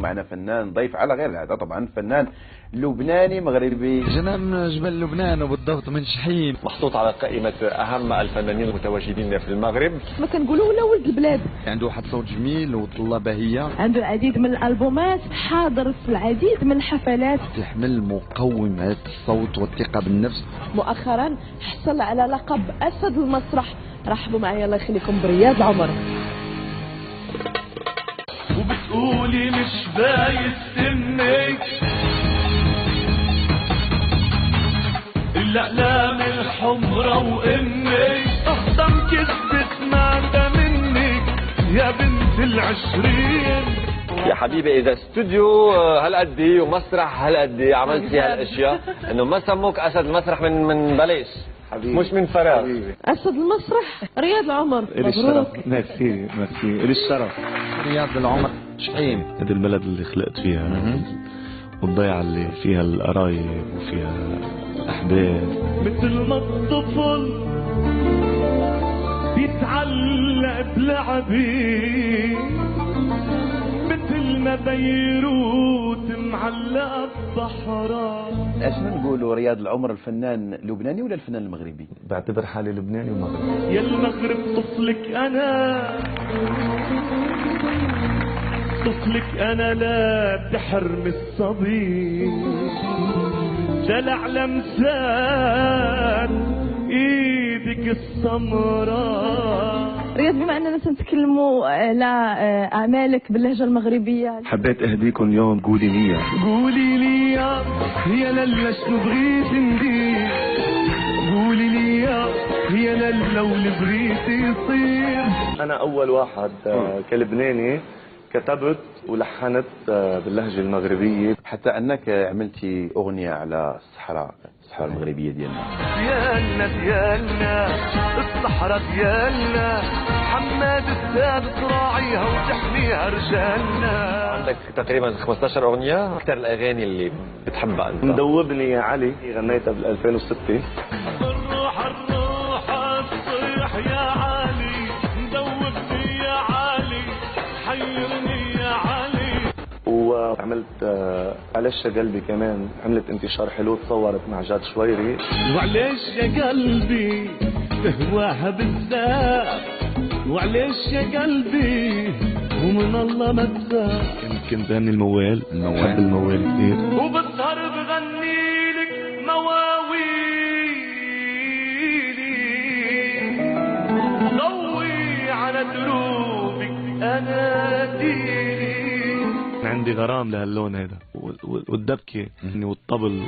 معنا فنان ضيف على غير العادة طبعا، فنان لبناني مغربي. جنا من جبل لبنان وبالضبط من شحيم، محطوط على قائمة أهم الفنانين المتواجدين في المغرب. ما كنقولوا ولا ولد البلاد. عنده واحد صوت جميل وطلة باهية، عنده العديد من الألبومات، حاضر في العديد من الحفلات، تحمل مقومات الصوت والثقة بالنفس. مؤخرا حصل على لقب أسد المسرح. رحبوا معي الله يخليكم برياض العمر. وبتقولي مش بايت سنك الأقلام الحمرا وإنك أحضن كذبة سمعتها منك يا بنت العشرين. يا حبيبي إذا استوديو هالقدي ومسرح هالقدي عملتي هالأشياء إنه ما سموك أسد المسرح من بلاش حبيبي. مش من فراغ حبيبي. أسد المسرح رياض العمر. مبروك. ميرسي ميرسي، إلي الشرف. رياض العمر شحيم، هذه البلد اللي خلقت فيها والضيعة اللي فيها القرايب وفيها الأحباب. مثل ما الطفل بيتعلق بلعبي، مثل ما بيروت معلقة ببحرها. ايش نقولوا رياض العمر الفنان لبناني ولا الفنان المغربي؟ بعتبر حالي لبناني ومغربي. يا المغرب طفلك أنا، طفلك أنا لا تحرم الصبي، جلع لمسان ايدك السمراء. رياض بما اننا سنتكلموا على اعمالك باللهجه المغربيه، حبيت اهديكم اليوم قولي لي. قولي لي يا للا شنو بغيت ندير، قولي لي يا للا لو بغيت يصير. انا اول واحد كلبناني كتبت ولحنت باللهجة المغربية، حتى انك عملتي اغنية على الصحراء المغربية ديالنا. ديالنا الصحراء ديالنا، حماد الساد تراعيها وتحميها رجالنا. عندك تقريبا 15 أغنية. أكثر الأغاني اللي بتحبها أنت؟ مدوبني يا علي، غنيتها بال 2006. الروح الصيح يا علي، مدوبني يا علي، حيرني يا علي. وعملت علاش يا قلبي كمان، عملت انتشار حلو، تصورت مع جاد شويري. وعليش يا قلبي تهواها بالذات، وعليش يا قلبي ومن الله ما تخاف. كنت بغني الموال، بحب الموال كثير، وبسهر بغني لك مواويلي، ضوي على دروبك اناديلي. عندي غرام لهاللون هذا والدبكة والطبل.